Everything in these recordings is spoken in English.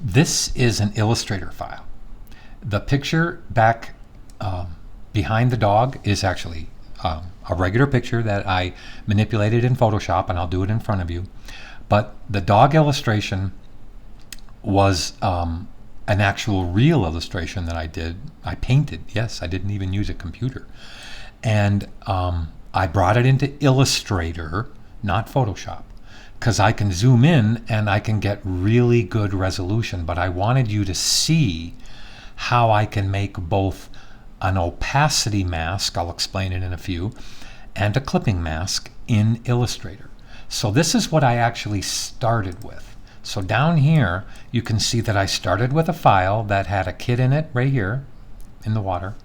This is an Illustrator file. The picture back behind the dog is actually a regular picture that I manipulated in Photoshop, and I'll do it in front of you. But the dog illustration was an actual real illustration that I did. I painted, yes, I didn't even use a computer. And I brought it into Illustrator, not Photoshop, because I can zoom in and I can get really good resolution. But I wanted you to see how I can make both an opacity mask, I'll explain it in a few, and a clipping mask in Illustrator. So this is what I actually started with. So down here you can see that I started with a file that had a kid in it right here in the water,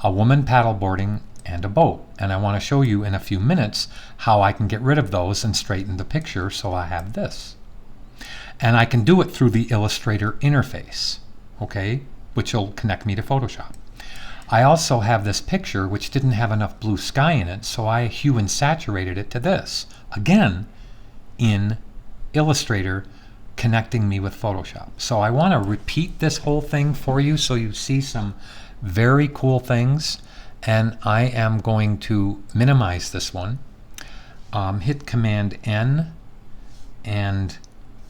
a woman paddleboarding, and a boat. And I want to show you in a few minutes how I can get rid of those and straighten the picture so I have this. And I can do it through the Illustrator interface, okay, which will connect me to Photoshop. I also have this picture which didn't have enough blue sky in it, so I hue and saturated it to this, again in Illustrator, connecting me with Photoshop. So I want to repeat this whole thing for you so you see some very cool things. And I am going to minimize this one, hit Command N, and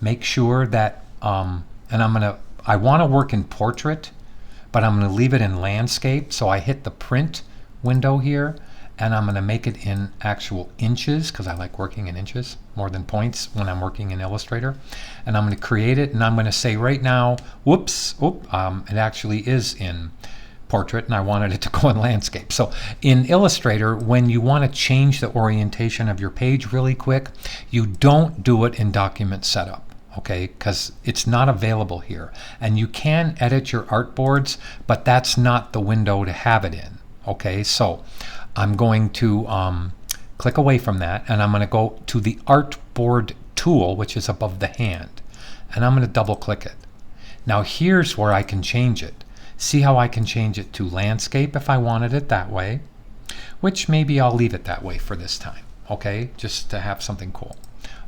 make sure that and I want to work in portrait, but I'm going to leave it in landscape. So I hit the print window here, and I'm going to make it in actual inches because I like working in inches more than points when I'm working in Illustrator. And I'm going to create it, and I'm going to say right now, whoops, it actually is in portrait, and I wanted it to go in landscape. So in Illustrator, when you want to change the orientation of your page really quick, you don't do it in document setup. Okay, because it's not available here. And you can edit your artboards, but that's not the window to have it in. Okay, so I'm going to click away from that, and I'm going to go to the artboard tool, which is above the hand, and I'm going to double click it. Now here's where I can change it. See how I can change it to landscape if I wanted it that way, which maybe I'll leave it that way for this time. Okay, just to have something cool.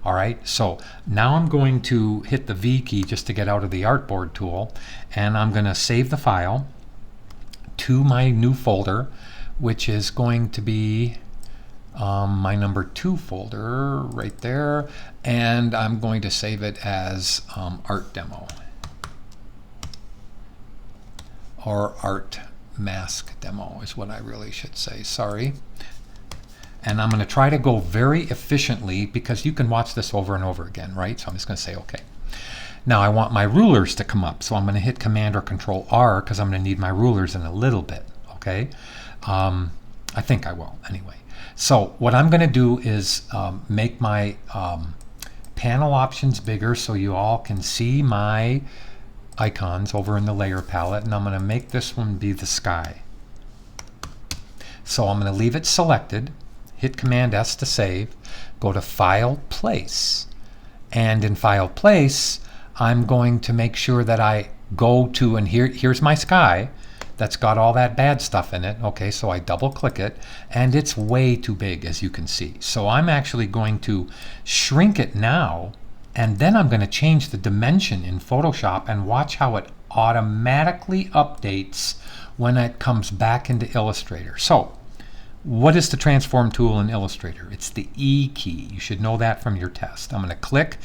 All right, so now I'm going to hit the V key just to get out of the artboard tool, and I'm going to save the file to my new folder, which is going to be my number 2 folder right there, and I'm going to save it as art demo or art mask demo is what I really should say, sorry. And I'm going to try to go very efficiently because you can watch this over and over again, right? So I'm just going to say OK. Now I want my rulers to come up, so I'm going to hit Command or Control R because I'm going to need my rulers in a little bit. Okay, I think I will anyway. So what I'm going to do is make my panel options bigger so you all can see my icons over in the layer palette, and I'm going to make this one be the sky. So I'm going to leave it selected. Hit Command S to save, go to File, Place, and in File, Place, I'm going to make sure that I go to, and here's my sky that's got all that bad stuff in it. Okay, so I double click it, and it's way too big, as you can see. So I'm actually going to shrink it now, and then I'm going to change the dimension in Photoshop, and watch how it automatically updates when it comes back into Illustrator. So what is the transform tool in Illustrator? It's the E key. You should know that from your test. I'm going to click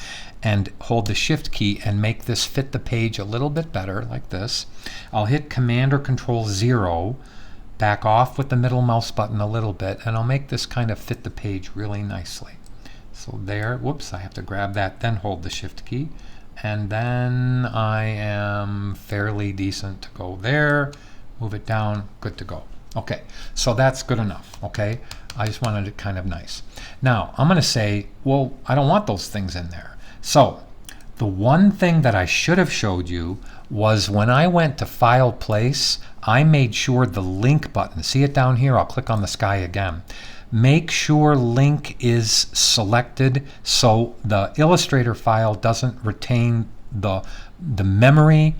and hold the Shift key and make this fit the page a little bit better, like this. I'll hit Command or Control 0, back off with the middle mouse button a little bit, and I'll make this kind of fit the page really nicely. So there, whoops, I have to grab that, then hold the Shift key, and then I am fairly decent to go there, move it down, good to go. Okay, so that's good enough, okay? I just wanted it kind of nice. Now, I'm going to say, well, I don't want those things in there. So, the one thing that I should have showed you was when I went to File, Place, I made sure the link button, see it down here? I'll click on the sky again. Make sure link is selected so the Illustrator file doesn't retain the memory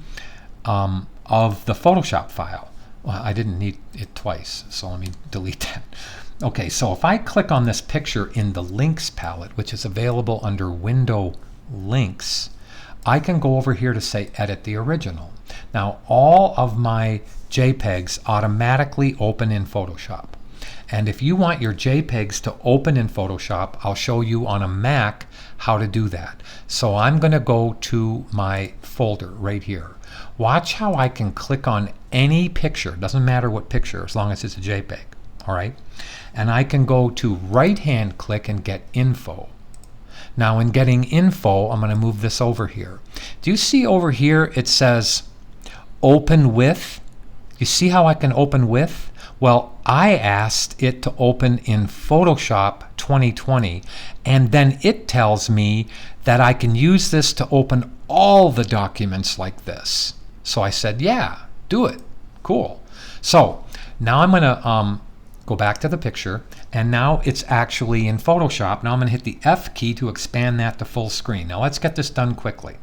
of the Photoshop file. Well, I didn't need it twice, so let me delete that. Okay, so if I click on this picture in the links palette, which is available under Window Links, I can go over here to say edit the original. Now all of my JPEGs automatically open in Photoshop. And if you want your JPEGs to open in Photoshop, I'll show you on a Mac how to do that. So I'm going to go to my folder right here. Watch how I can click on any picture, doesn't matter what picture, as long as it's a JPEG. All right, and I can go to right-hand click and get info. Now in getting info, I'm going to move this over here. Do you see over here it says open with? You see how I can open with? Well, I asked it to open in Photoshop 2020, and then it tells me that I can use this to open all the documents like this. So I said, yeah, do it. Cool. So now I'm going to go back to the picture, and now it's actually in Photoshop. Now I'm going to hit the F key to expand that to full screen. Now let's get this done quickly.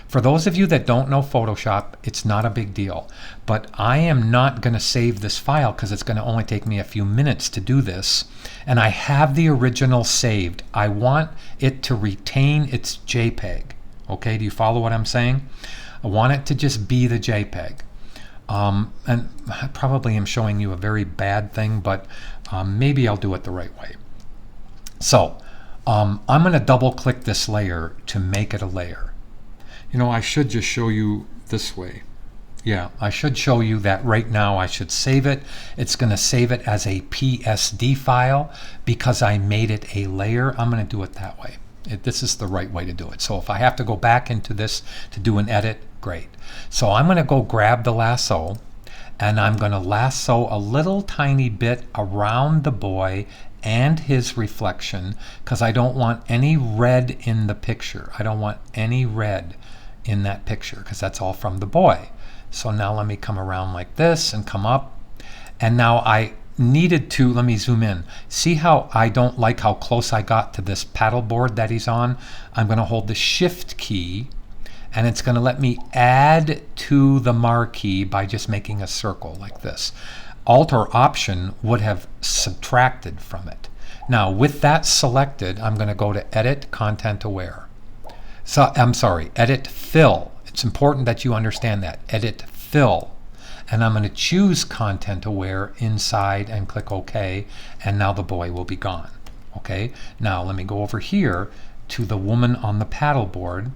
For those of you that don't know Photoshop, it's not a big deal, but I am not going to save this file because it's going to only take me a few minutes to do this, and I have the original saved. I want it to retain its JPEG. Okay, do you follow what I'm saying? I want it to just be the JPEG. And I probably am showing you a very bad thing, but maybe I'll do it the right way. So I'm going to double click this layer to make it a layer. You know, I should just show you this way. Yeah, I should show you that right now. I should save it. It's going to save it as a PSD file because I made it a layer. I'm going to do it that way. This is the right way to do it. So if I have to go back into this to do an edit, great. So I'm going to go grab the lasso, and I'm going to lasso a little tiny bit around the boy and his reflection because I don't want any red in the picture. I don't want any red in that picture because that's all from the boy. So now let me come around like this and come up, and now I needed to, let me zoom in. See how I don't like how close I got to this paddle board that he's on? I'm going to hold the shift key, and it's going to let me add to the marquee by just making a circle like this. Alt or Option would have subtracted from it. Now with that selected, I'm going to go to Edit Content Aware. So I'm sorry, Edit Fill. It's important that you understand that. Edit Fill. And I'm going to choose Content Aware inside and click OK, and now the boy will be gone. Okay, now let me go over here to the woman on the paddleboard,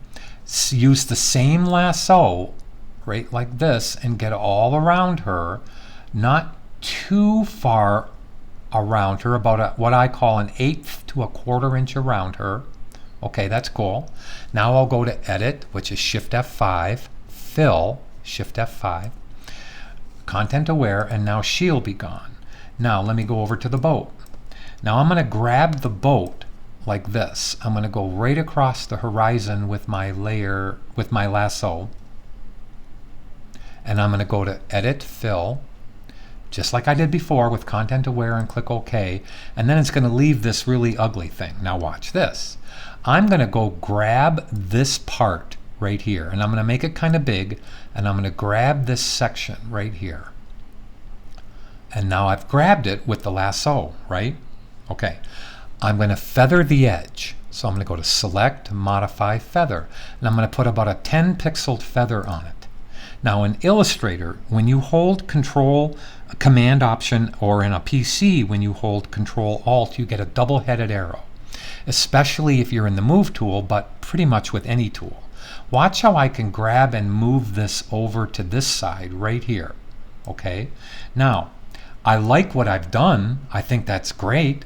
use the same lasso right like this and get all around her, not too far around her, about what I call 1/8 to 1/4 inch around her. Okay, that's cool. Now I'll go to Edit, which is Shift F5, Fill, Shift F5, Content Aware, and now she'll be gone. Now let me go over to the boat. Now I'm going to grab the boat like this. I'm going to go right across the horizon with my layer, with my lasso, and I'm going to go to Edit, Fill, just like I did before with Content Aware, and click OK, and then it's going to leave this really ugly thing. Now watch this. I'm going to go grab this part right here, and I'm going to make it kind of big, and I'm going to grab this section right here. And now I've grabbed it with the lasso, right? Okay. I'm going to feather the edge. So I'm going to go to Select, Modify, Feather, and I'm going to put about a 10 pixel feather on it. Now in Illustrator, when you hold Control, Command Option, or in a PC, when you hold Control Alt, you get a double-headed arrow, especially if you're in the Move tool, but pretty much with any tool. Watch how I can grab and move this over to this side right here. Okay, now I like what I've done. I think that's great.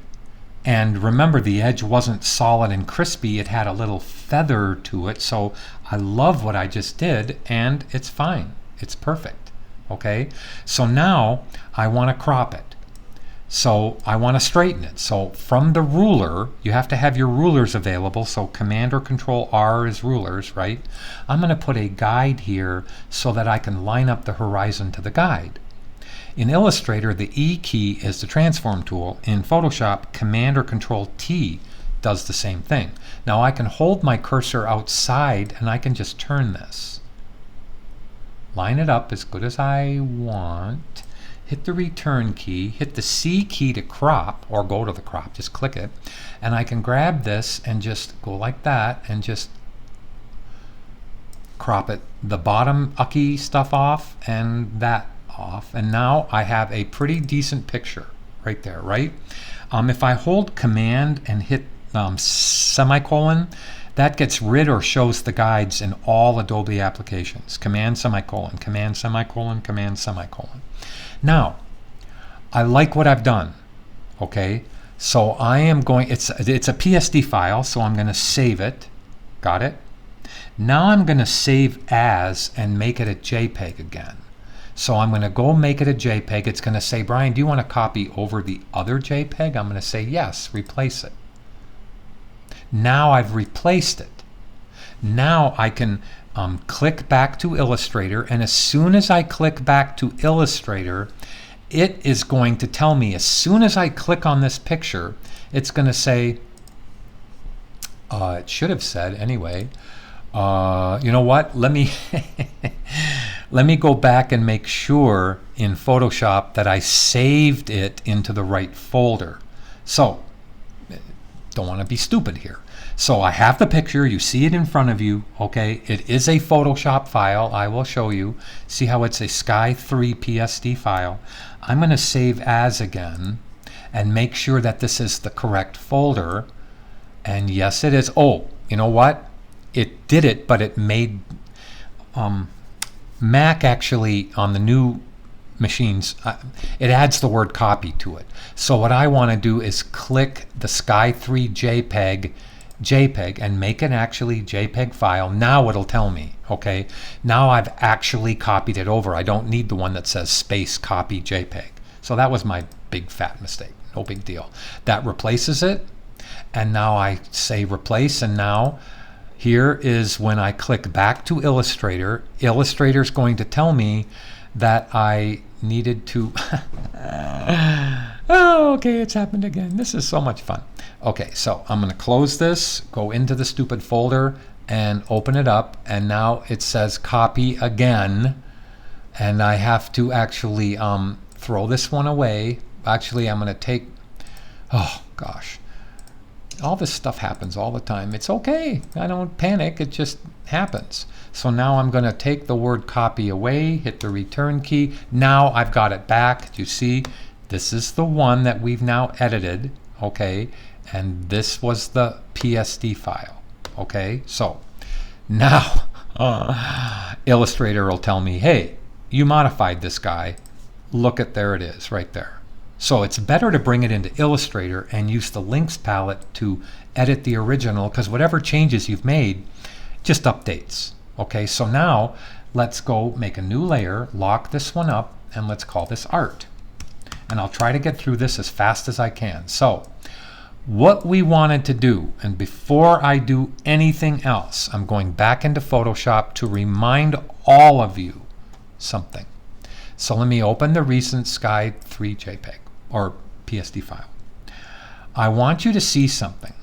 And remember, the edge wasn't solid and crispy. It had a little feather to it. So I love what I just did, and it's fine. It's perfect. Okay, so now I want to crop it. So I want to straighten it. So from the ruler, you have to have your rulers available. So Command or Control R is rulers, right? I'm going to put a guide here so that I can line up the horizon to the guide. In Illustrator, the E key is the transform tool. In Photoshop, Command or Control T does the same thing. Now I can hold my cursor outside and I can just turn this. Line it up as good as I want. Hit the return key, hit the C key to crop, or go to the crop, just click it, and I can grab this and just go like that and just crop it, the bottom ucky stuff off and that off, and now I have a pretty decent picture right there, right? If I hold Command and hit semicolon, that gets rid or shows the guides in all Adobe applications. Command semicolon, Command semicolon, Command semicolon. Now, I like what I've done, okay? So I am going, it's a PSD file, so I'm going to save it. Got it? Now I'm going to save as and make it a JPEG again. So I'm going to go make it a JPEG. It's going to say, Brian, do you want to copy over the other JPEG? I'm going to say yes, replace it. Now I've replaced it. Now I can click back to Illustrator, and as soon as I click back to Illustrator, it is going to tell me, as soon as I click on this picture, it's going to say, it should have said anyway, you know what, let me let me go back and make sure in Photoshop that I saved it into the right folder. So don't want to be stupid here. So I have the picture, you see it in front of you, okay? It is a Photoshop file, I will show you. See how it's a Sky 3 PSD file. I'm going to save as again and make sure that this is the correct folder. And yes, it is. Oh, you know what? It did it, but it made Mac actually on the new machines, it adds the word copy to it. So what I want to do is click the Sky 3 JPEG and make it actually JPEG file. Now it'll tell me, okay? Now I've actually copied it over. I don't need the one that says space copy JPEG. So that was my big fat mistake. No big deal. That replaces it. And now I say replace, and now here is when I click back to Illustrator. Illustrator's going to tell me that I needed to oh, okay, it's happened again. This is so much fun. Okay, so I'm going to close this, go into the stupid folder and open it up, and now it says copy again, and I have to actually throw this one away. Actually, I'm going to take, oh gosh, all this stuff happens all the time. It's okay, I don't panic, it just happens. So now I'm going to take the word copy away, hit the return key. Now I've got it back. You see, this is the one that we've now edited, okay? And this was the PSD file, okay? So now Illustrator will tell me, hey, you modified this guy. Look at, there it is right there. So it's better to bring it into Illustrator and use the links palette to edit the original, because whatever changes you've made just updates. Okay, so now let's go make a new layer, lock this one up, and let's call this art. And I'll try to get through this as fast as I can. So what we wanted to do, and before I do anything else, I'm going back into Photoshop to remind all of you something. So let me open the recent Sky 3 JPEG or PSD file. I want you to see something.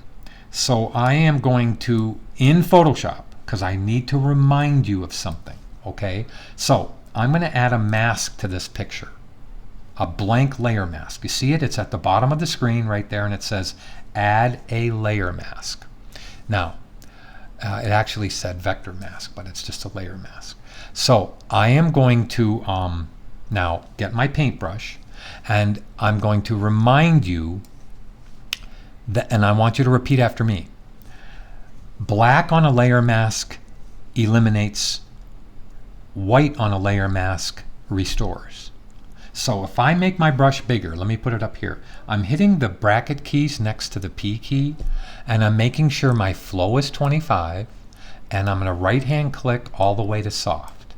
So I am going to, in Photoshop, because I need to remind you of something, okay? So I'm going to add a mask to this picture, a blank layer mask. You see it? It's at the bottom of the screen right there, and it says add a layer mask. Now, it actually said vector mask, but it's just a layer mask. So I am going to now get my paintbrush, and I'm going to remind you that, and I want you to repeat after me. Black on a layer mask eliminates, white on a layer mask restores. So if I make my brush bigger, let me put it up here. I'm hitting the bracket keys next to the P key, and I'm making sure my flow is 25, and I'm going to right hand click all the way to soft.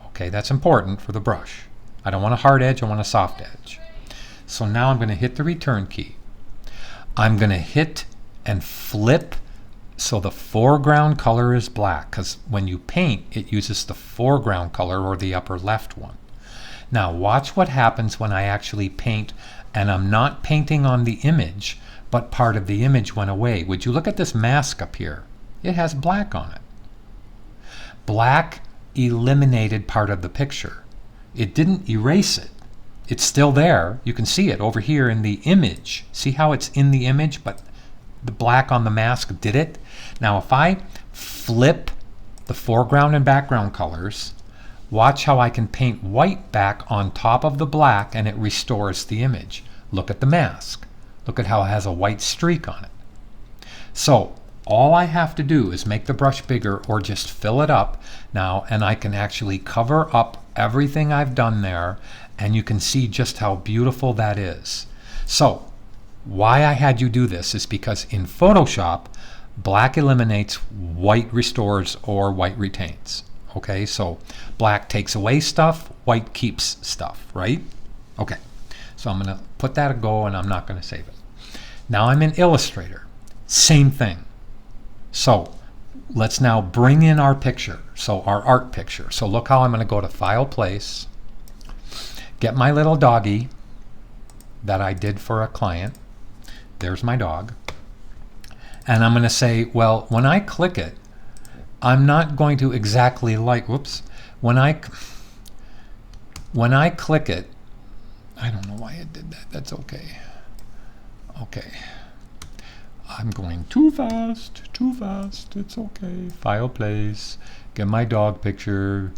Okay, that's important for the brush. I don't want a hard edge, I want a soft edge. So now I'm going to hit the return key. I'm going to hit and flip so the foreground color is black, because when you paint, it uses the foreground color or the upper left one. Now watch what happens when I actually paint, and I'm not painting on the image, but part of the image went away. Would you look at this mask up here? It has black on it. Black eliminated part of the picture. It didn't erase it. It's still there. You can see it over here in the image. See how it's in the image, but the black on the mask did it? Now if I flip the foreground and background colors. Watch how I can paint white back on top of the black and it restores the image. Look at the mask. Look at how it has a white streak on it. So all I have to do is make the brush bigger or just fill it up now, and I can actually cover up everything I've done there, and you can see just how beautiful that is. So why I had you do this is because in Photoshop, black eliminates, white restores, or white retains. Okay, so black takes away stuff, white keeps stuff, right? Okay, so I'm going to put that a go and I'm not going to save it. Now I'm in Illustrator. Same thing. So let's now bring in our picture, so our art picture. So look how I'm going to go to File, Place, get my little doggy that I did for a client. There's my dog. And I'm going to say, well, when I click it, I'm not going to exactly like, whoops, when I click it, I don't know why it did that. That's okay. Okay. I'm going too fast, it's okay. File, Place, get my dog picture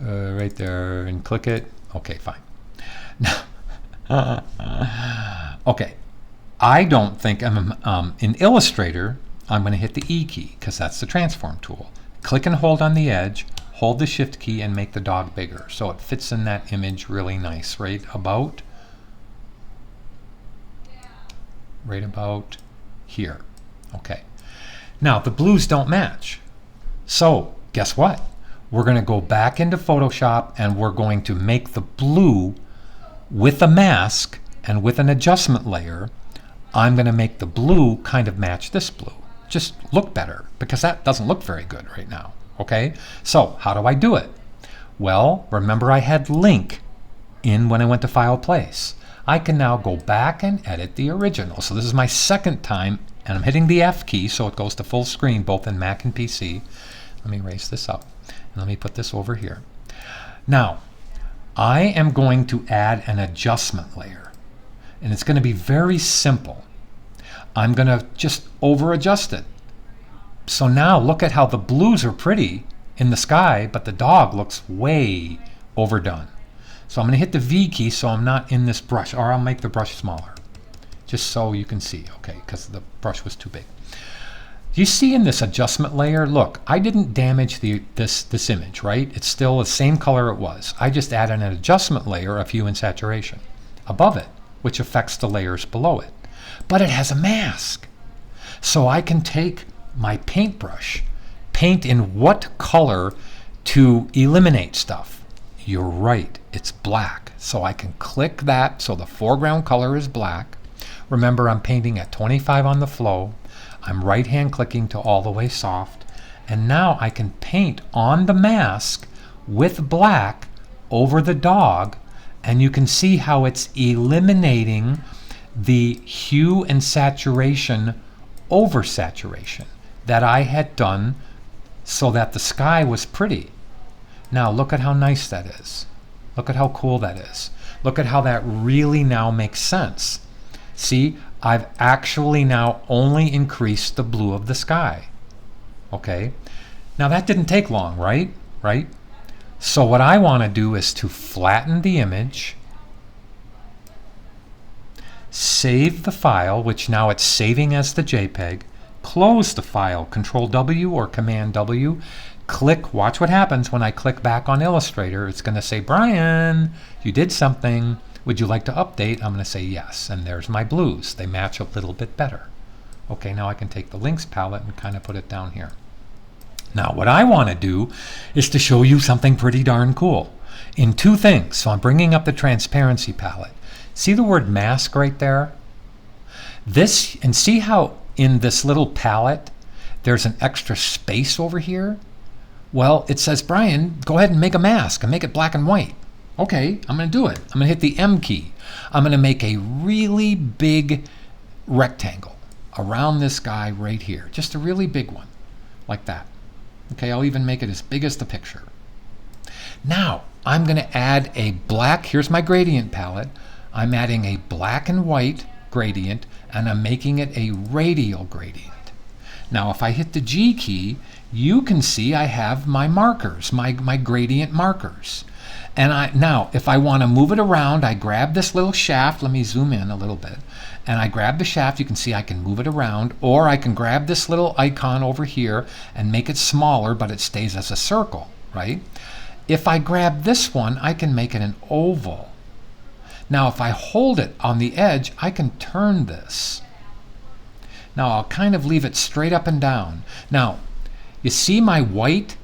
right there and click it. Okay, fine. Now, okay, I don't think I'm in Illustrator. I'm going to hit the E key because that's the transform tool. Click and hold on the edge, hold the shift key and make the dog bigger so it fits in that image really nice, right about here. Okay. Now the blues don't match. So guess what? We're going to go back into Photoshop and we're going to make the blue with a mask and with an adjustment layer. I'm going to make the blue kind of match this blue. Just look better because that doesn't look very good right now. Okay. So how do I do it? Well, remember I had link in when I went to File, Place. I can now go back and edit the original. So this is my second time, and I'm hitting the F key so it goes to full screen both in Mac and PC. Let me raise this up and let me put this over here. Now, I am going to add an adjustment layer, and it's going to be very simple. I'm going to just over adjust it. So now look at how the blues are pretty in the sky, but the dog looks way overdone. So I'm going to hit the V key so I'm not in this brush, or I'll make the brush smaller, just so you can see, okay, because the brush was too big. You see in this adjustment layer, look, I didn't damage this image, right? It's still the same color it was. I just added an adjustment layer of hue and saturation above it, which affects the layers below it. But it has a mask. So I can take my paintbrush, paint in what color to eliminate stuff. You're right, it's black. So I can click that so the foreground color is black. Remember, I'm painting at 25 on the flow. I'm right hand clicking to all the way soft. And now I can paint on the mask with black over the dog. And you can see how it's eliminating the hue and saturation over saturation that I had done so that the sky was pretty. Now look at how nice that is. Look at how cool that is. Look at how that really now makes sense. See, I've actually now only increased the blue of the sky. Okay, now that didn't take long, right? So what I want to do is to flatten the image, save the file, which now it's saving as the JPEG, close the file, Control W or Command W, click, watch what happens when I click back on Illustrator. It's going to say, Brian, you did something. Would you like to update? I'm going to say yes. And there's my blues. They match a little bit better. Okay, now I can take the links palette and kind of put it down here. Now what I want to do is to show you something pretty darn cool in two things. So I'm bringing up the transparency palette. See the word mask right there? This, and see how in this little palette there's an extra space over here? Well, it says, Brian, go ahead and make a mask and make it black and white. Okay, I'm going to do it. I'm going to hit the M key. I'm going to make a really big rectangle around this guy right here. Just a really big one, like that. Okay, I'll even make it as big as the picture. Now, I'm going to add a black, here's my gradient palette. I'm adding a black and white gradient, and I'm making it a radial gradient. Now if I hit the G key, you can see I have my markers, my gradient markers. And now if I want to move it around, I grab this little shaft. Let me zoom in a little bit. And I grab the shaft. You can see I can move it around, or I can grab this little icon over here and make it smaller, but it stays as a circle, right? If I grab this one, I can make it an oval. Now if I hold it on the edge, I can turn this. Now I'll kind of leave it straight up and down. Now, you see my white?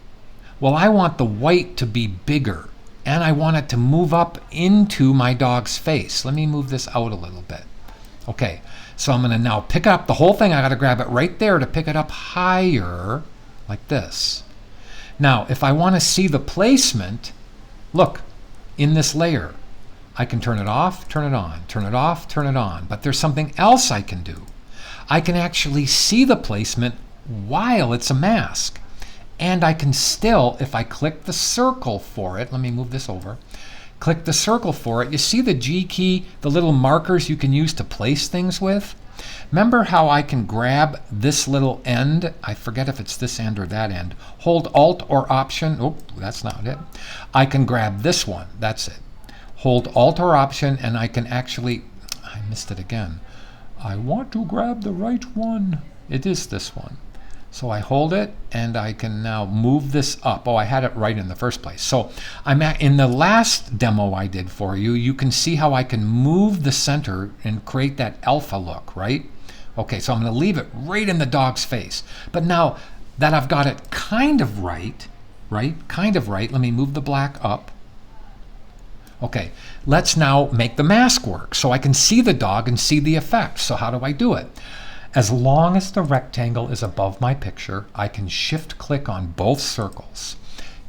Well, I want the white to be bigger, and I want it to move up into my dog's face. Let me move this out a little bit. Okay, so I'm going to now pick up the whole thing. I got to grab it right there to pick it up higher, like this. Now, if I want to see the placement, look, in this layer, I can turn it off, turn it on, turn it off, turn it on. But there's something else I can do. I can actually see the placement while it's a mask. And I can still, if I click the circle for it, let me move this over, click the circle for it, you see the G key, the little markers you can use to place things with? Remember how I can grab this little end? I forget if it's this end or that end. Hold Alt or Option. Oh, that's not it. I can grab this one. That's it. Hold Alt or Option, and I can actually, I missed it again. I want to grab the right one. It is this one. So I hold it, and I can now move this up. Oh, I had it right in the first place. So in the last demo I did for you, you can see how I can move the center and create that alpha look, right? Okay, so I'm going to leave it right in the dog's face. But now that I've got it kind of right, kind of right, let me move the black up. Okay, let's now make the mask work so I can see the dog and see the effect. So how do I do it? As long as the rectangle is above my picture, I can shift click on both circles.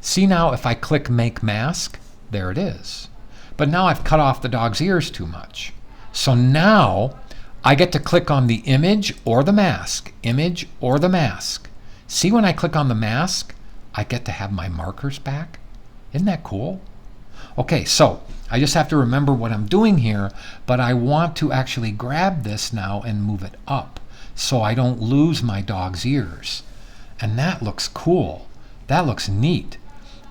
See now, if I click Make Mask, there it is. But now I've cut off the dog's ears too much. So now I get to click on the image or the mask, image or the mask. See, when I click on the mask, I get to have my markers back. Isn't that cool? Okay, so I just have to remember what I'm doing here, but I want to actually grab this now and move it up, so I don't lose my dog's ears. And that looks cool. That looks neat.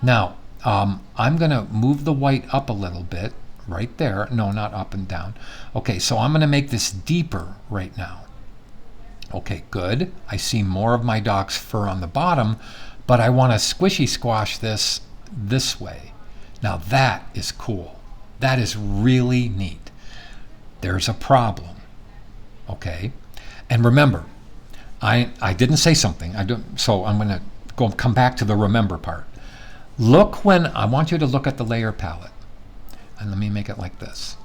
Now, I'm going to move the white up a little bit, right there. No, not up and down. Okay, so I'm going to make this deeper right now. Okay, good. I see more of my dog's fur on the bottom, but I want to squishy squash this way. Now that is cool. That is really neat. There's a problem. Okay? And remember, I didn't say something. So I'm going to come back to the remember part. Look when I want you to look at the layer palette. And let me make it like this.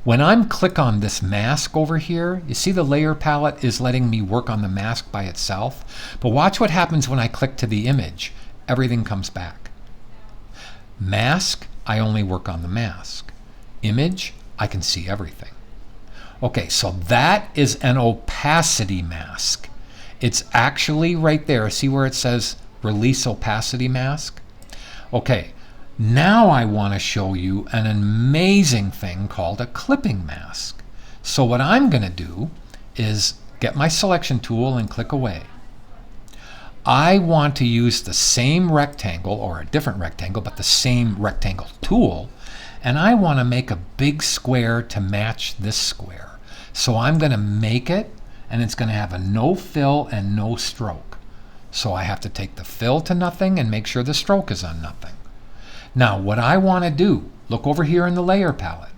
When I'm click on this mask over here, you see the layer palette is letting me work on the mask by itself. But watch what happens when I click to the image. Everything comes back. Mask, I only work on the mask. Image, I can see everything. Okay, so that is an opacity mask. It's actually right there. See where it says Release Opacity Mask? Okay, now I want to show you an amazing thing called a clipping mask. So what I'm going to do is get my selection tool and click away. I want to use the same rectangle, or a different rectangle, but the same rectangle tool, and I want to make a big square to match this square. So I'm going to make it, and it's going to have a no fill and no stroke. So I have to take the fill to nothing and make sure the stroke is on nothing. Now what I want to do, look over here in the layer palette.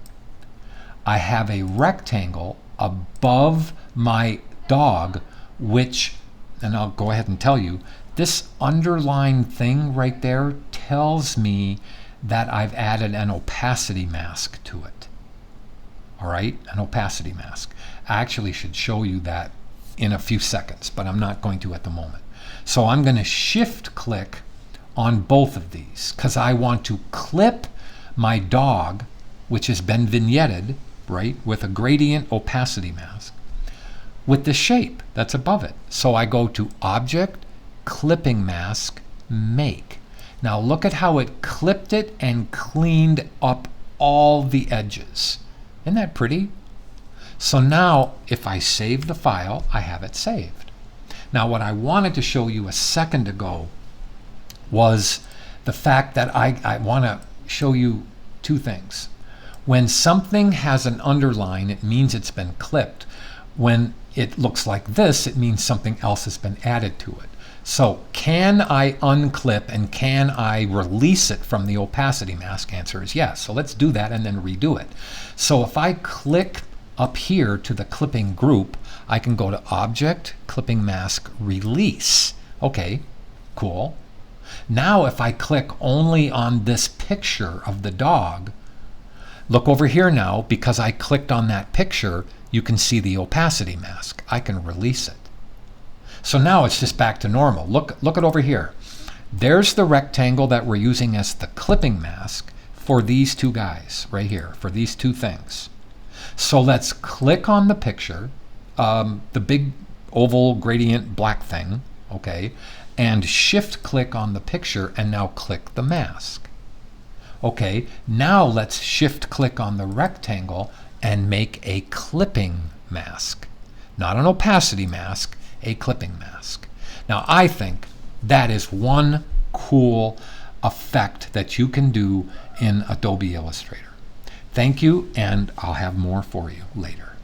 I have a rectangle above my dog, which, and I'll go ahead and tell you, this underlined thing right there tells me that I've added an opacity mask to it. All right, an opacity mask. I actually should show you that in a few seconds, but I'm not going to at the moment. So I'm going to shift click on both of these because I want to clip my dog, which has been vignetted, right, with a gradient opacity mask, with the shape that's above it. So I go to Object, Clipping Mask, Make. Now look at how it clipped it and cleaned up all the edges. Isn't that pretty? So now if I save the file, I have it saved. Now what I wanted to show you a second ago was the fact that I want to show you two things. When something has an underline, it means it's been clipped. When it looks like this, it means something else has been added to it. So can I unclip and can I release it from the opacity mask? Answer is yes. So let's do that and then redo it. So if I click up here to the clipping group, I can go to Object, Clipping Mask, Release. Okay, cool. Now if I click only on this picture of the dog, look over here now, because I clicked on that picture, you can see the opacity mask. I can release it. So now it's just back to normal. Look it over here. There's the rectangle that we're using as the clipping mask for these two guys right here, for these two things. So let's click on the picture, the big oval gradient black thing, okay, and shift click on the picture and now click the mask. Okay, now let's shift click on the rectangle and make a clipping mask. Not an opacity mask, a clipping mask. Now I think that is one cool effect that you can do in Adobe Illustrator. Thank you, and I'll have more for you later.